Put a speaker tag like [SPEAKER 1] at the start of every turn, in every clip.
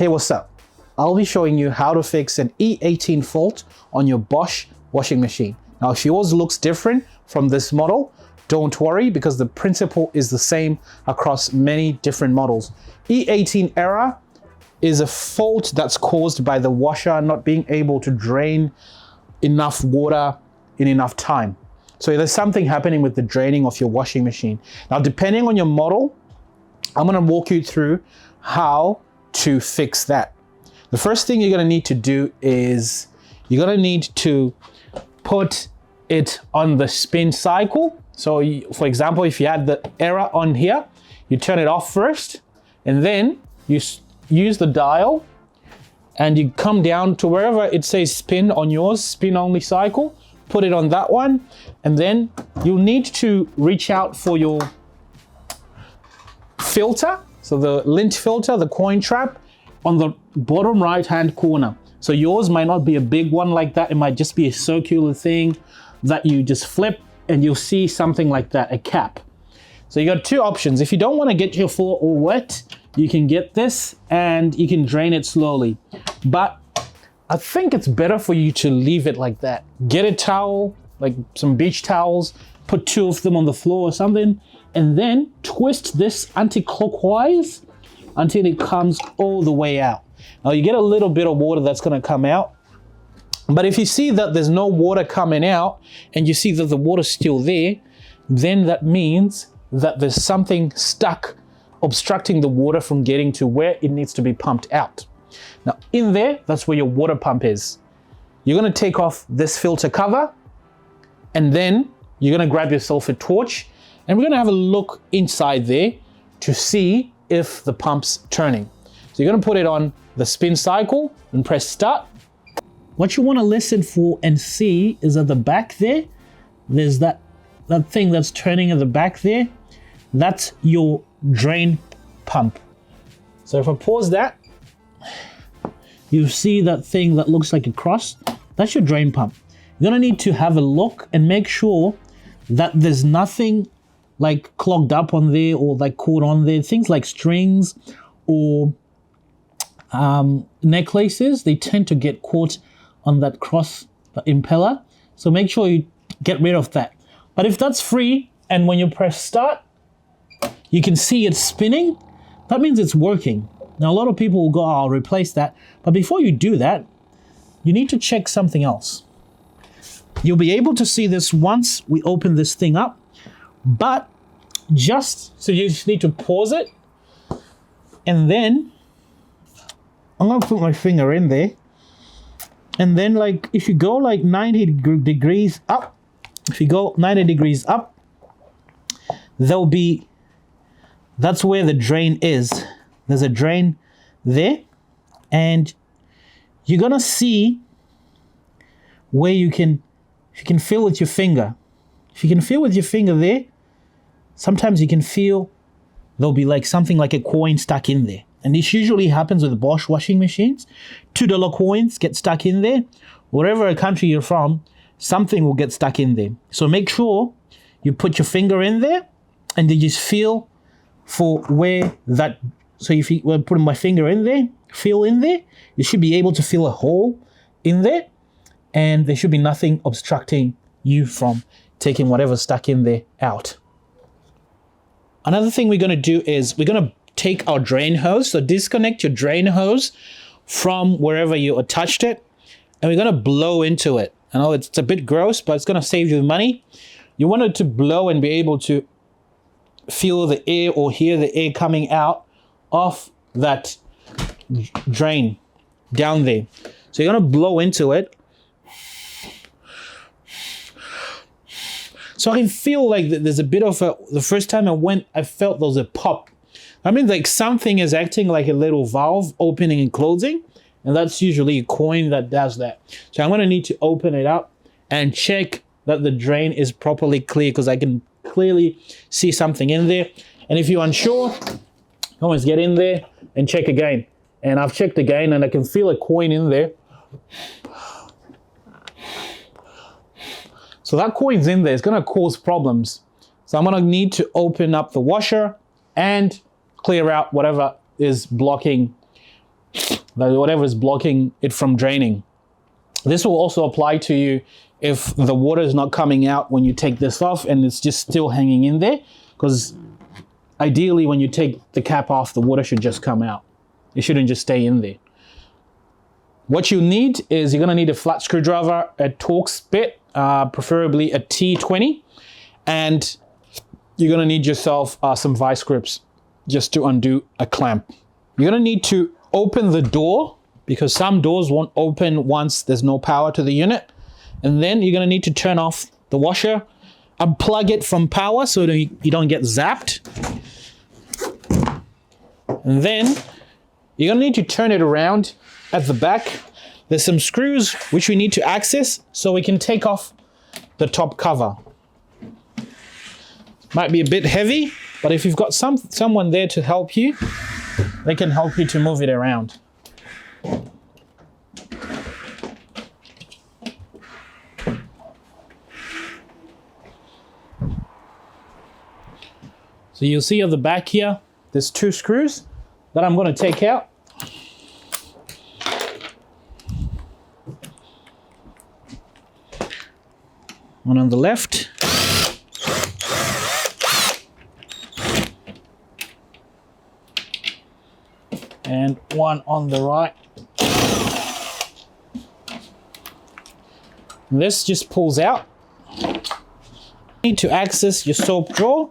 [SPEAKER 1] Hey, what's up? I'll be showing you how to fix an E18 fault on your Bosch washing machine. Now, if yours looks different from this model, don't worry because the principle is the same across many different models. E18 error is a fault that's caused by the washer not being able to drain enough water in enough time. So there's something happening with the draining of your washing machine. Now, depending on your model, I'm gonna walk you through how to fix that. The first thing you're gonna need to do is you're gonna need to put it on the spin cycle. So for example, if you had the error on here, you turn it off first, and then you use the dial and you come down to wherever it says spin on yours, spin only cycle, put it on that one, and then you'll need to reach out for your filter. So the lint filter, the coin trap on the bottom right-hand corner. So yours might not be a big one like that. It might just be a circular thing that you just flip and you'll see something like that, a cap. So you got two options. If you don't want to get your floor all wet, you can get this and you can drain it slowly. But I think it's better for you to leave it like that. Get a towel, like some beach towels, put two of them on the floor or something, and then twist this anti-clockwise until it comes all the way out. Now you get a little bit of water that's gonna come out, but if you see that there's no water coming out and you see that the water's still there, then that means that there's something stuck obstructing the water from getting to where it needs to be pumped out. Now in there, that's where your water pump is. You're gonna take off this filter cover and then you're gonna grab yourself a torch and we're gonna have a look inside there to see if the pump's turning. So you're gonna put it on the spin cycle and press start. What you wanna listen for and see is at the back there, there's that thing that's turning at the back there. That's your drain pump. So if I pause that, you see that thing that looks like a cross. That's your drain pump. You're gonna need to have a look and make sure that there's nothing like clogged up on there or like caught on there. Things like strings or necklaces, they tend to get caught on that cross impeller. So make sure you get rid of that. But if that's free and when you press start, you can see it spinning, that means it's working. Now a lot of people will go, oh, I'll replace that. But before you do that, you need to check something else. You'll be able to see this once we open this thing up, but so you just need to pause it. And then I'm gonna put my finger in there. And then like, if you go like 90 degrees up, that's where the drain is. There's a drain there and you're gonna see where if you can feel with your finger. If you can feel with your finger there, sometimes you can feel there'll be like something like a coin stuck in there. And this usually happens with Bosch washing machines. $2 coins get stuck in there. Wherever country you're from, something will get stuck in there. So make sure you put your finger in there and you just feel for where that, so if you were putting my finger in there, feel in there, you should be able to feel a hole in there and there should be nothing obstructing you from taking whatever's stuck in there out. Another thing we're gonna do is we're gonna take our drain hose. So disconnect your drain hose from wherever you attached it and we're gonna blow into it. I know it's a bit gross, but it's gonna save you money. You want it to blow and be able to feel the air or hear the air coming out of that drain down there. So you're gonna blow into it. So I can feel like there's a bit of the first time I felt there was a pop. I mean, like something is acting like a little valve opening and closing, and that's usually a coin that does that. So I'm gonna need to open it up and check that the drain is properly clear because I can clearly see something in there. And if you're unsure, always get in there and check again. And I've checked again and I can feel a coin in there. So that coin's in there, it's gonna cause problems. So I'm gonna need to open up the washer and clear out whatever is blocking whatever is blocking it from draining. This will also apply to you if the water is not coming out when you take this off and it's just still hanging in there, because ideally when you take the cap off, the water should just come out. It shouldn't just stay in there. What you need is you're gonna need a flat screwdriver, a Torx bit, preferably a T20, and you're gonna need yourself some vice grips just to undo a clamp. You're gonna need to open the door, because some doors won't open once there's no power to the unit. And then you're gonna need to turn off the washer, unplug it from power so that you don't get zapped. And then you're gonna need to turn it around at the back. There's some screws which we need to access so we can take off the top cover. Might be a bit heavy, but if you've got someone there to help you, they can help you to move it around. So you'll see at the back here, there's 2 screws that I'm going to take out. One on the left. And one on the right. And this just pulls out. You need to access your soap drawer.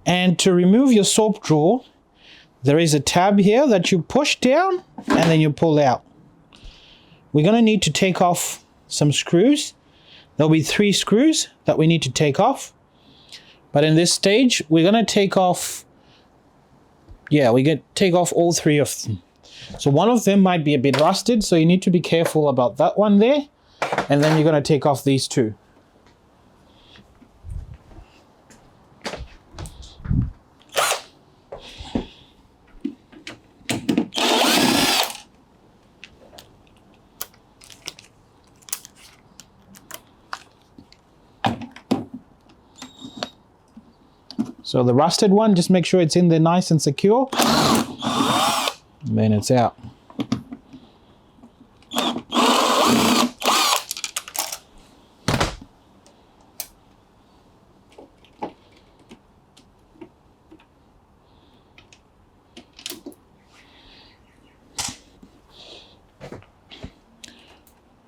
[SPEAKER 1] And to remove your soap drawer, there is a tab here that you push down and then you pull out. We're going to need to take off some screws. There'll be 3 screws that we need to take off. But in this stage, we're going to take off, take off all 3 of them. So one of them might be a bit rusted, so you need to be careful about that one there. And then you're going to take off these 2. So the rusted one, just make sure it's in there nice and secure. And then it's out.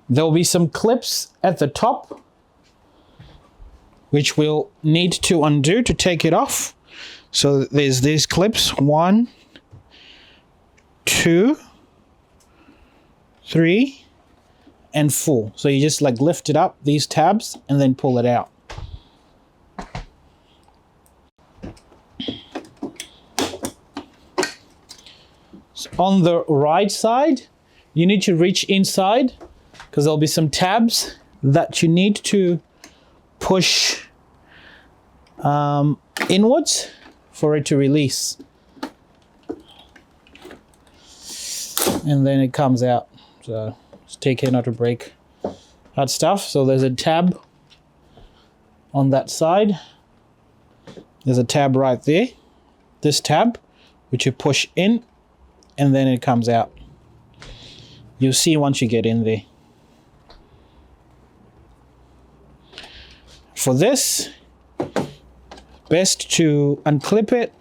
[SPEAKER 1] There'll be some clips at the top which we'll need to undo to take it off. So there's these clips, 1, 2, 3, and 4. So you just like lift it up, these tabs, and then pull it out. So on the right side, you need to reach inside because there'll be some tabs that you need to push inwards for it to release. And then it comes out. So just take care not to break that stuff. So there's a tab on that side. There's a tab right there. This tab, which you push in, and then it comes out. You'll see once you get in there. For this, best to unclip it.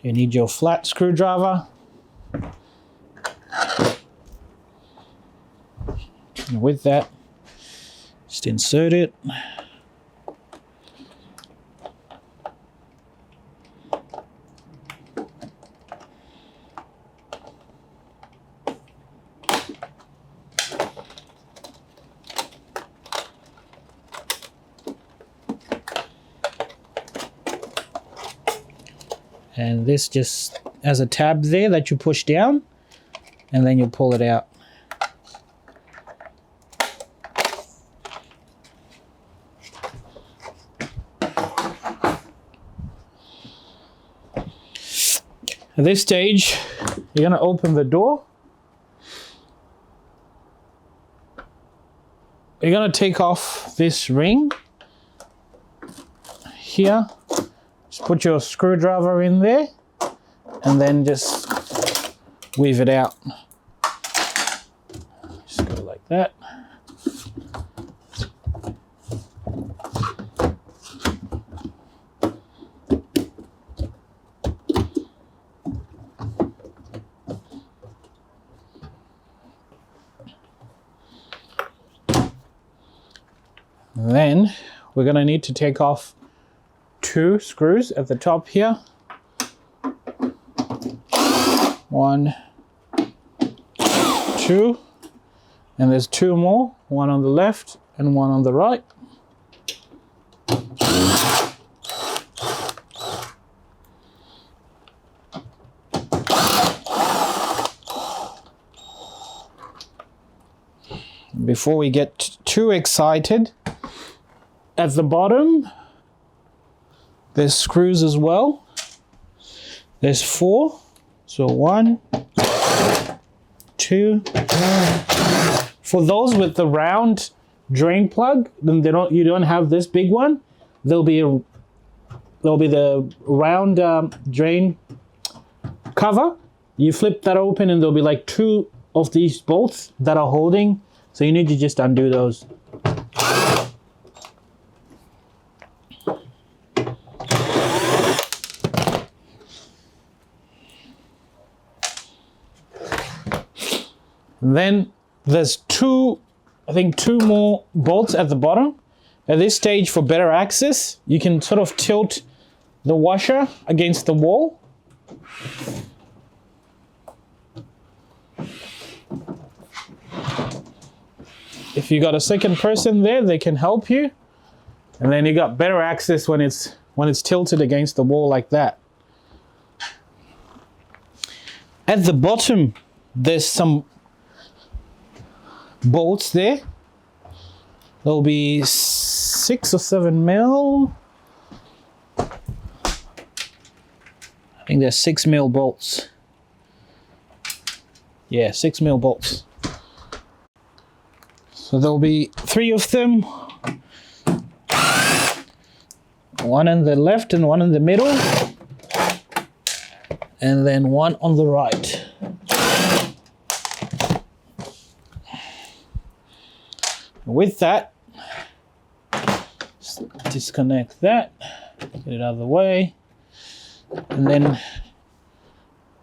[SPEAKER 1] You need your flat screwdriver. And with that, just insert it. And this just has a tab there that you push down, and then you pull it out. At this stage, you're going to open the door we're gonna take off this ring here. Just put your screwdriver in there and then just weave it out. Just go like that. And then we're going to need to take off 2 screws at the top here. 1, 2, and there's 2 more, one on the left and one on the right. Before we get too excited, at the bottom there's screws as well. There's 4, so 1, 2. For those with the round drain plug, then you don't have this big one. There'll be the round drain cover. You flip that open and there'll be like 2 of these bolts that are holding. So you need to just undo those. And then there's 2 more bolts at the bottom. At this stage, for better access, you can sort of tilt the washer against the wall. If you got a second person there, they can help you. And then you got better access when it's tilted against the wall like that. At the bottom, there's some bolts there. There'll be 6 or 7 mil. I think there's 6 mil bolts. Yeah, 6 mil bolts. So there'll be 3 of them. One on the left and one in the middle. And then one on the right. With that, just disconnect that, get it out of the way, and then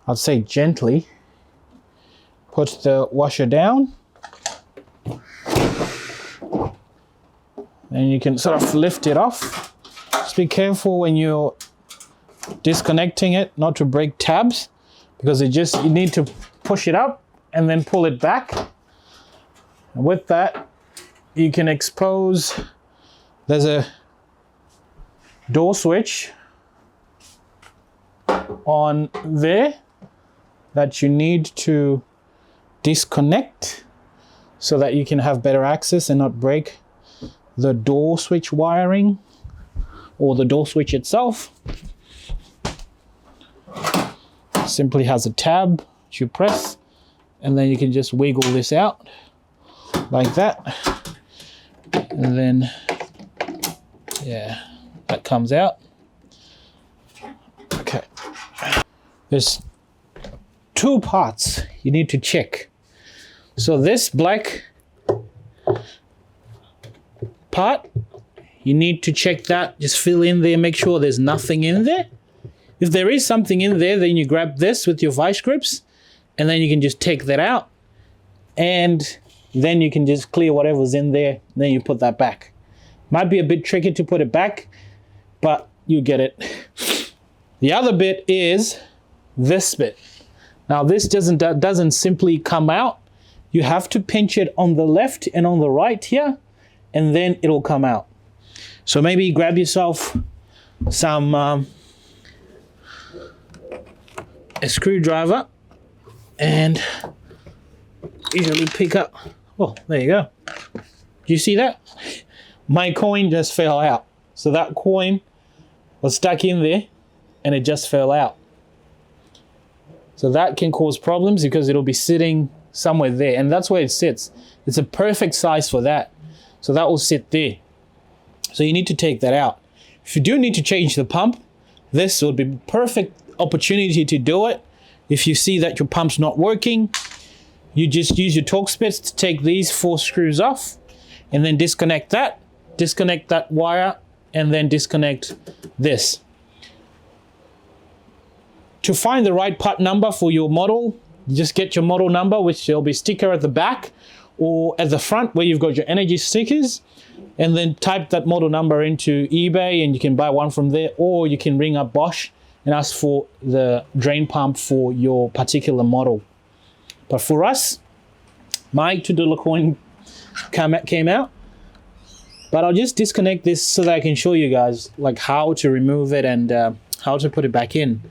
[SPEAKER 1] I'd say gently put the washer down. And you can sort of lift it off. Just be careful when you're disconnecting it not to break tabs, because you need to push it up and then pull it back. And with that, you can expose, there's a door switch on there that you need to disconnect so that you can have better access and not break the door switch wiring or the door switch itself. Simply has a tab that you press, and then you can just wiggle this out like that. And then, yeah, that comes out. Okay. There's 2 parts you need to check. So this black part, you need to check that. Just fill in there, make sure there's nothing in there. If there is something in there, then you grab this with your vice grips, and then you can just take that out. And then you can just clear whatever's in there, then you put that back. Might be a bit tricky to put it back, but you get it. The other bit is this bit. Now this doesn't simply come out. You have to pinch it on the left and on the right here, and then it'll come out. So maybe grab yourself some a screwdriver and easily pick up. Oh, there you go. Do you see that? My coin just fell out. So that coin was stuck in there and it just fell out. So that can cause problems because it'll be sitting somewhere there, and that's where it sits. It's a perfect size for that. So that will sit there. So you need to take that out. If you do need to change the pump, this would be perfect opportunity to do it. If you see that your pump's not working, you just use your Torx bits to take these 4 screws off and then disconnect that wire, and then disconnect this. To find the right part number for your model, you just get your model number, which there'll be a sticker at the back or at the front where you've got your energy stickers, and then type that model number into eBay and you can buy one from there, or you can ring up Bosch and ask for the drain pump for your particular model. But for us, my $2 coin came out, but I'll just disconnect this so that I can show you guys like how to remove it and how to put it back in.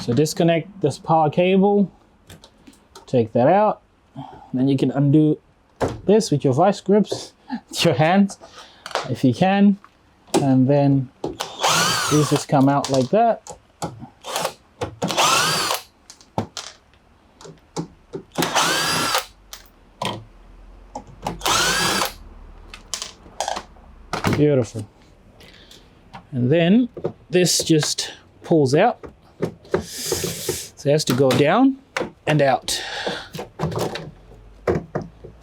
[SPEAKER 1] So disconnect this power cable, take that out, then you can undo this with your vice grips, your hands, if you can, and then these just come out like that. Beautiful. And then this just pulls out. So it has to go down and out.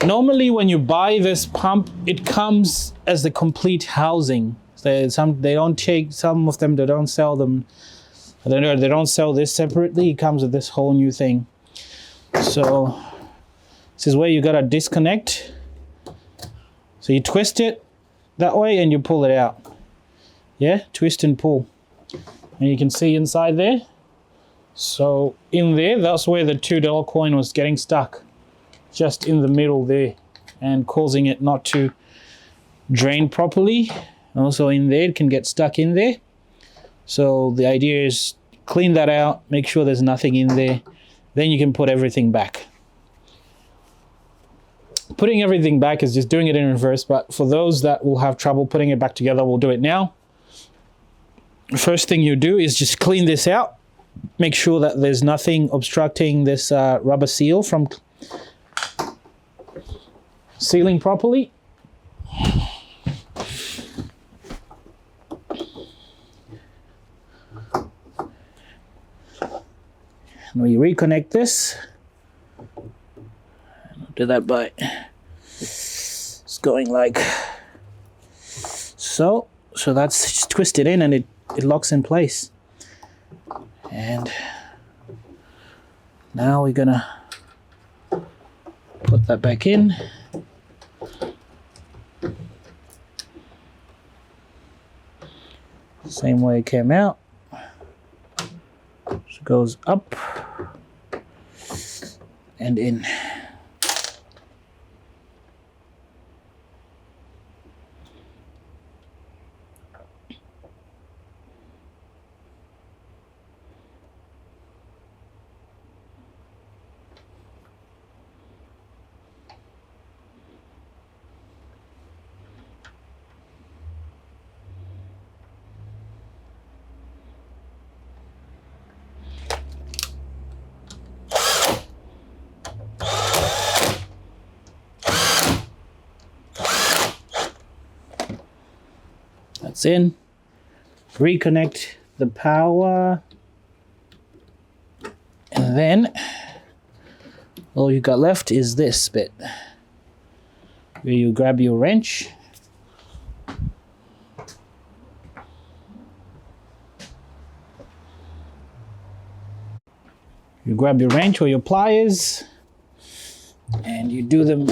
[SPEAKER 1] Normally when you buy this pump, it comes as the complete housing. They don't take, some of them, they don't sell them. I don't know, they don't sell this separately. It comes with this whole new thing. So this is where you gotta disconnect. So you twist it that way and you pull it out. Yeah, twist and pull. And you can see inside there. So in there, that's where the $2 coin was getting stuck. Just in the middle there and causing it not to drain properly. Also in there, it can get stuck in there. So the idea is clean that out, make sure there's nothing in there. Then you can put everything back. Putting everything back is just doing it in reverse, but for those that will have trouble putting it back together, we'll do it now. The first thing you do is just clean this out. Make sure that there's nothing obstructing this rubber seal from sealing properly. And we reconnect this. Do that by it's going like so. So that's just twisted in and it locks in place. And now we're gonna put that back in. Same way it came out. So it goes up and in. That's in. Reconnect the power. And then all you got left is this bit where you grab your wrench. You grab your wrench or your pliers and you do them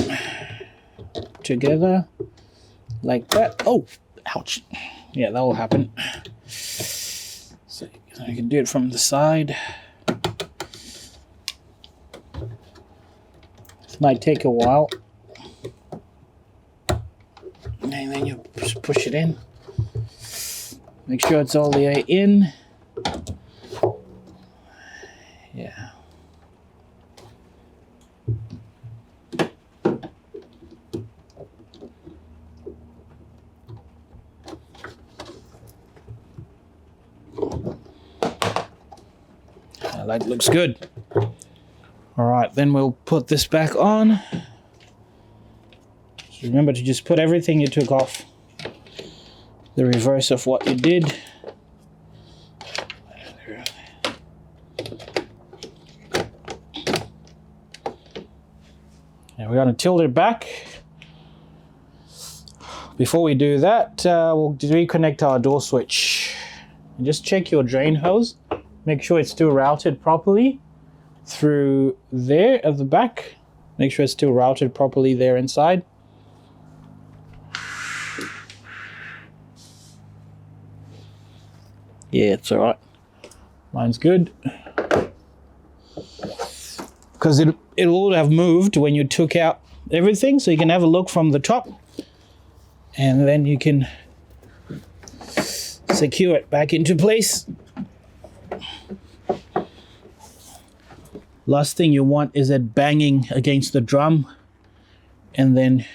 [SPEAKER 1] together like that. Oh, ouch. Yeah, that will happen. So you can do it from the side. This might take a while. And then you just push it in. Make sure it's all the way in. Yeah. That looks good. All right, then we'll put this back on. Remember to just put everything you took off. The reverse of what you did. And we're going to tilt it back. Before we do that, we'll reconnect our door switch. And just check your drain hose. Make sure it's still routed properly through there at the back. Make sure it's still routed properly there inside. Yeah, it's all right. Mine's good. Because it'll all have moved when you took out everything, so you can have a look from the top. And then you can secure it back into place. Last thing you want is it banging against the drum, and then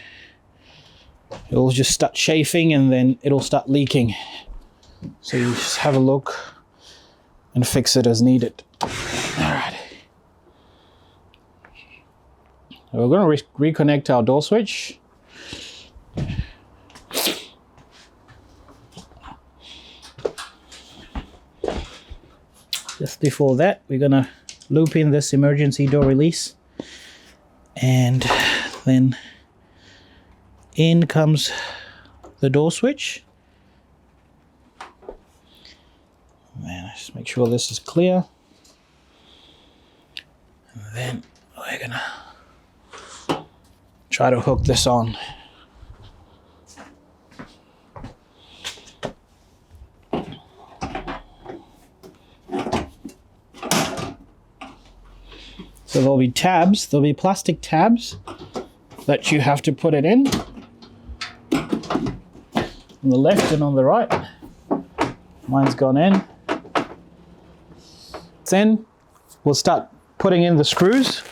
[SPEAKER 1] it'll just start chafing and then it'll start leaking. So you just have a look and fix it as needed. All right. We're going to reconnect our door switch. Just before that, we're going to loop in this emergency door release. And then in comes the door switch. And just make sure this is clear. And then we're gonna try to hook this on. So there'll be tabs, there'll be plastic tabs that you have to put it in. On the left and on the right. Mine's gone in. It's in. We'll start putting in the screws.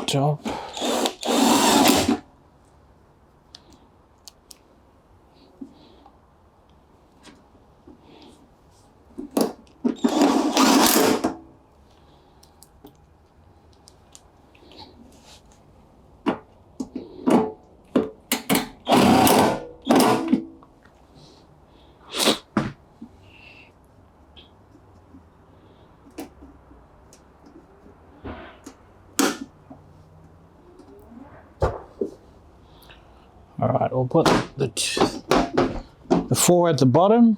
[SPEAKER 1] Top. All right, we'll put the 4 at the bottom.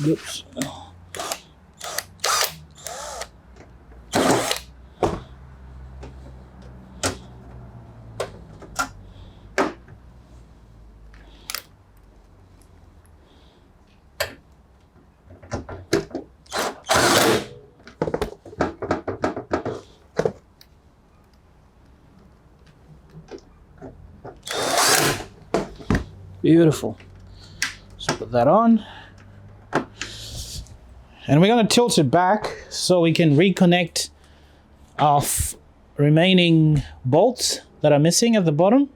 [SPEAKER 1] Oops. Beautiful. Just put that on. And we're going to tilt it back so we can reconnect our remaining bolts that are missing at the bottom.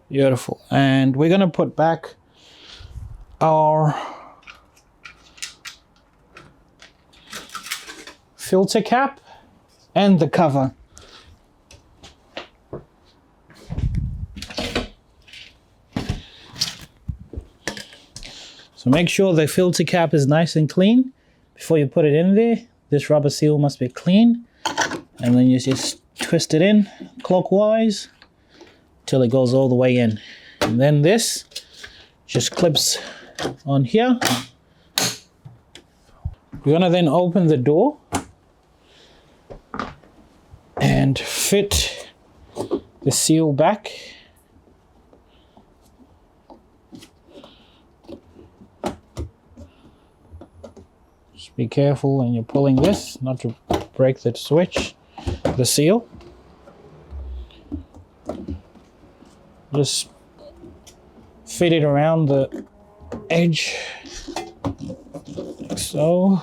[SPEAKER 1] Beautiful. And we're going to put back our filter cap and the cover. make sure the filter cap is nice and clean before you put it in there. This rubber seal must be clean, and then you just twist it in clockwise till it goes all the way in. And then this just clips on here. We're gonna then open the door and fit the seal back. Just be careful when you're pulling this, not to break the switch, the seal. Just fit it around the edge, like so.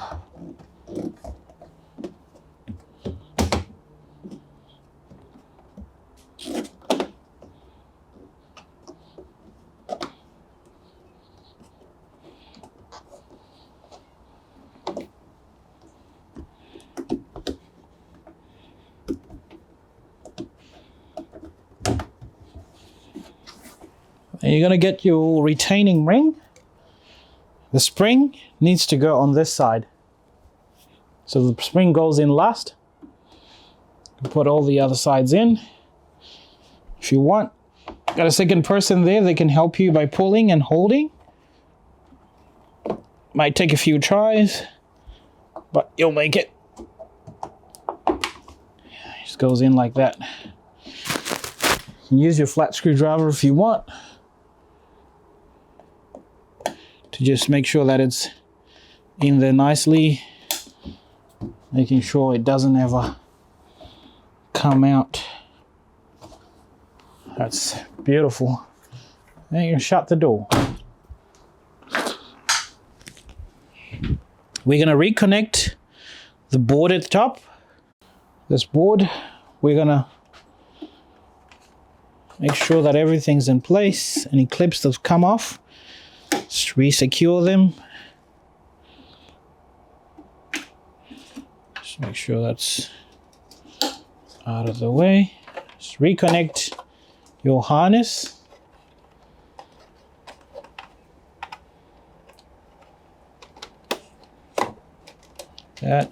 [SPEAKER 1] And you're going to get your retaining ring. The spring needs to go on this side. So the spring goes in last. You put all the other sides in. If you want, got a second person there, they can help you by pulling and holding. Might take a few tries, but you'll make it. Just goes in like that. You can use your flat screwdriver if you want, to just make sure that it's in there nicely, making sure it doesn't ever come out. That's beautiful. Then you can shut the door. We're going to reconnect the board at the top. This board, we're going to make sure that everything's in place. Any clips that come off, just re-secure them. Just make sure that's out of the way. Just reconnect your harness. That.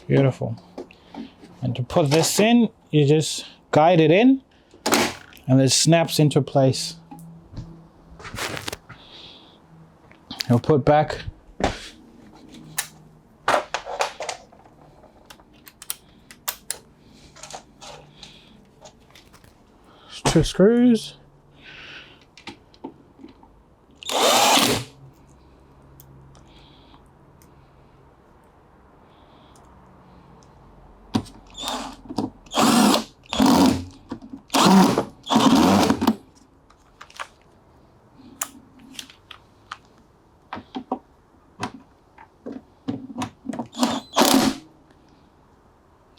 [SPEAKER 1] Beautiful. And to put this in, you just guide it in and it snaps into place. You'll put back two screws.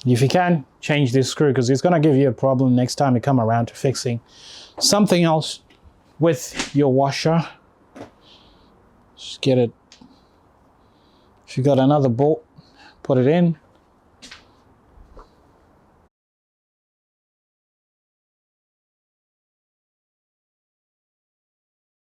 [SPEAKER 1] If you can, change this screw, because it's going to give you a problem next time you come around to fixing something else with your washer. Just get it. If you got another bolt, put it in.